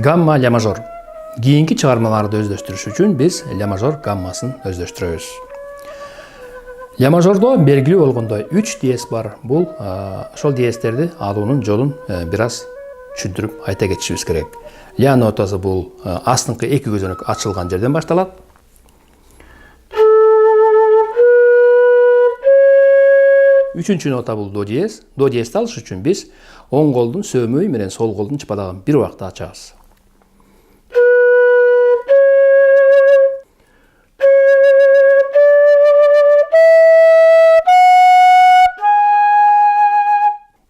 Gamma, ля мажор. Кийинки чыгармаларды өздөштүрүш үчүн биз ля мажор гаммасын өздөштүрөбүз. Ля мажордо белгилүү болгондой 3 диез бар. Бул ошол диезтерди алуунун жолун бир аз түшүндүрүп айта кетишибиз керек. Ля нотасы бул астыңкы эки көзөнөк ачылган жерден башталат. Үчүнчү нота бул до диез. До диезди алыш үчүн биз оң колдун сөөмөй менен сол колдун чыпадагын бир убакта ачабыз.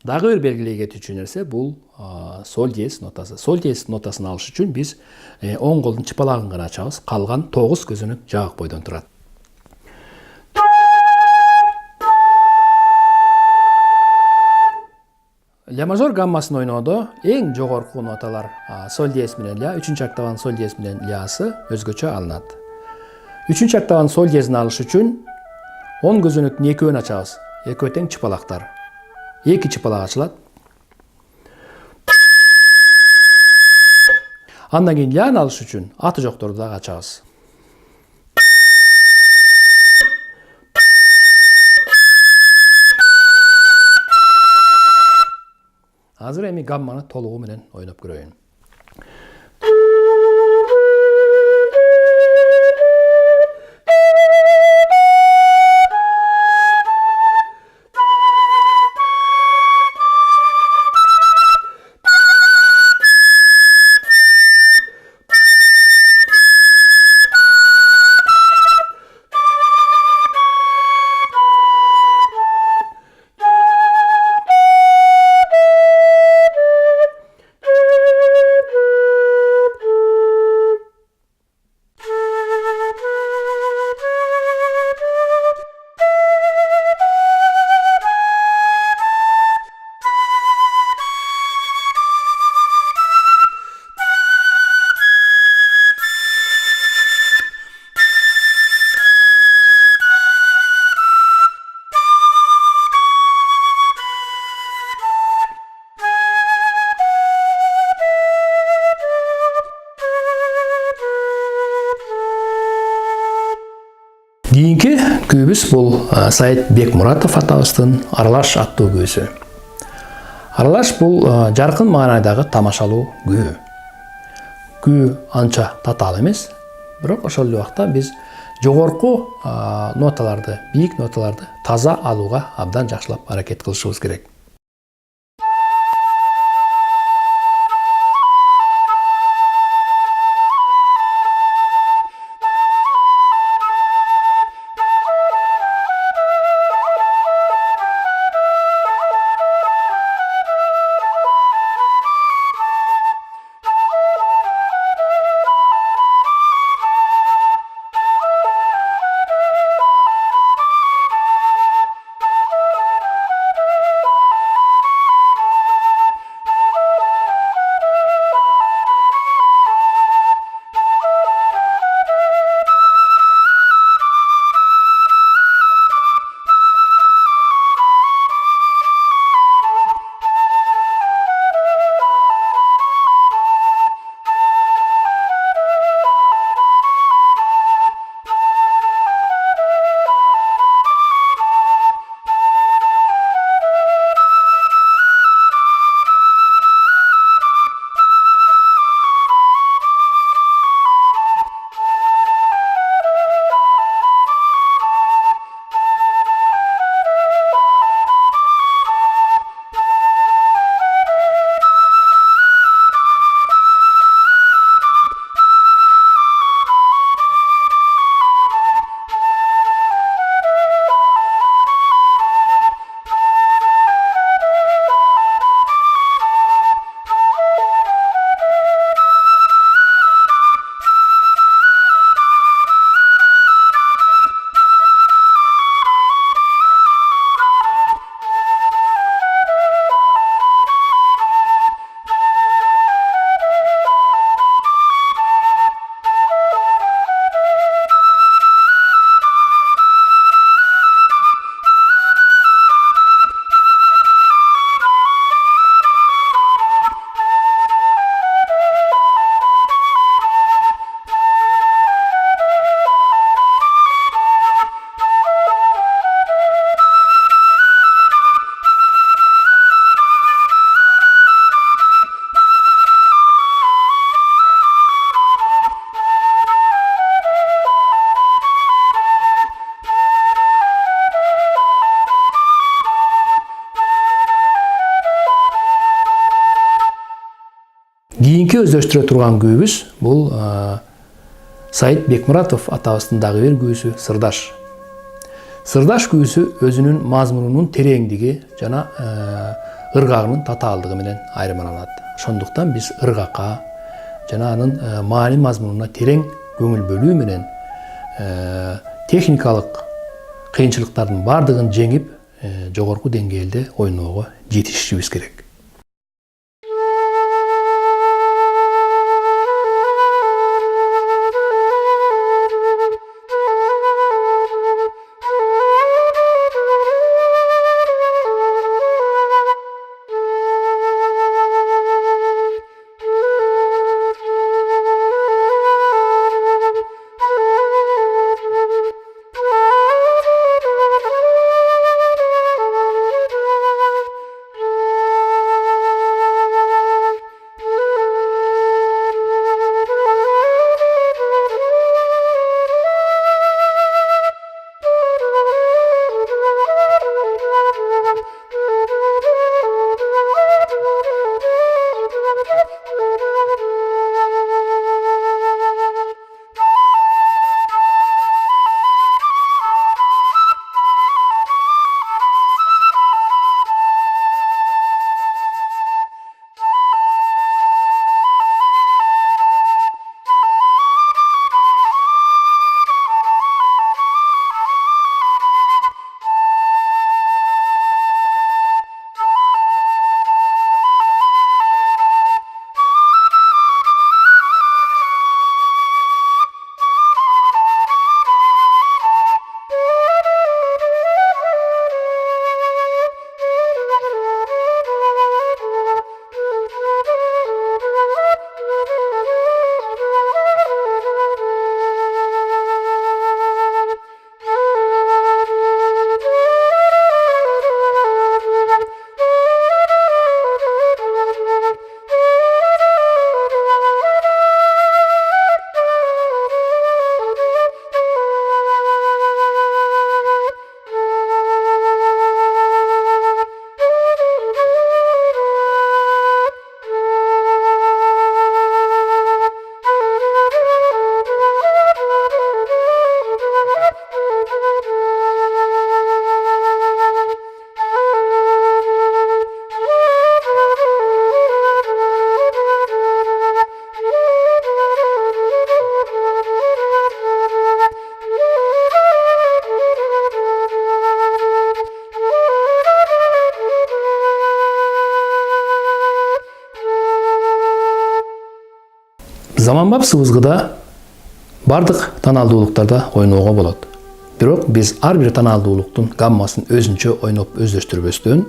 Дагы бир белгилей кетүүчү нерсе бул соль диез нотасы. Соль диез нотасын алыш үчүн биз оң колдун чыпалагын гана ачабыз. Калган 9 көзөнөк жаак бойдон турат. Ля мажор гаммасын ойноодо эң жогорку ноталар соль диез менен ля, үчүнчү октаванын соль диез менен лясы өзгөчө алынат. Үчүнчү октаванын соль диезин алыш үчүн 10 көзөнөктүн экөөнү ачабыз. Экөө тең чыпалактар. Эки чыпалак ачылат. Андан кийин ляны алыш үчүн аты жокторду дагы ачабыз. Азыр эми гамманы толугу менен ойноп көрөйүн. Кийинки күүбүз бул Саид Бекмуратов атабыздын Аралаш аттуу күүсү. Аралаш бул жаркын маанайдагы тамашалуу күү. Күү анча татаал эмес, бирок ошол эле убакта биз жогорку ноталарды, бийик ноталарды таза алууга абдан жакшылап аракет кылышыбыз керек. кийинки өздөштүрө турган күүбүз бул Сайыт Бекмуратов атабыздын дагы бир күүсү Сырдаш. Сырдаш күүсү өзүнүн мазмунунун тереңдиги жана ыргагынын татаалдыгы менен айырмаланат. Ошондуктан биз ыргакка жана анын маани мазмунуна терең көңүл бөлүү менен техникалык кыйынчылыктардын бардыгын жеңип, жогорку деңгээлде ойноого жетишишибиз керек. Заманбап сыбызгыда бардык таналдуулуктарда ойноого болот. Бирок биз ар бир таналдуулуктун гаммасын өзүнчө ойноп өздөштүрбөстөн,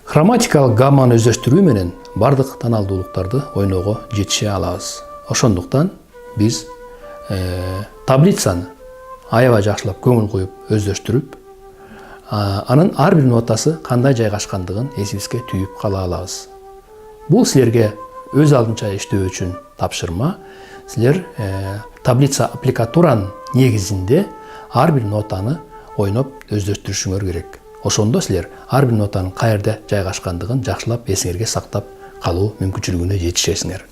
хроматикалык гамманы өздөштүрүү менен бардык таналдуулуктарды ойноого жетише алабыз. Ошондуктан биз таблицаны аябай жакшылап көңүл коюп өздөштүрүп, анын ар бир нотасы кандай жайгашкандыгын эсибизге түйүп кала алабыз. Бул силерге өз алдынча иштөө үчүн тапшырма. Силер таблица аппликатуранын негизинде ар бир нотаны ойноп өздөштүрүшүңөр керек. Ошондо силер ар бир нотанын каерде жайгашкандыгын жакшылап эсиңерге сактап калуу мүмкүнчүлүгүнө жетишесиңер.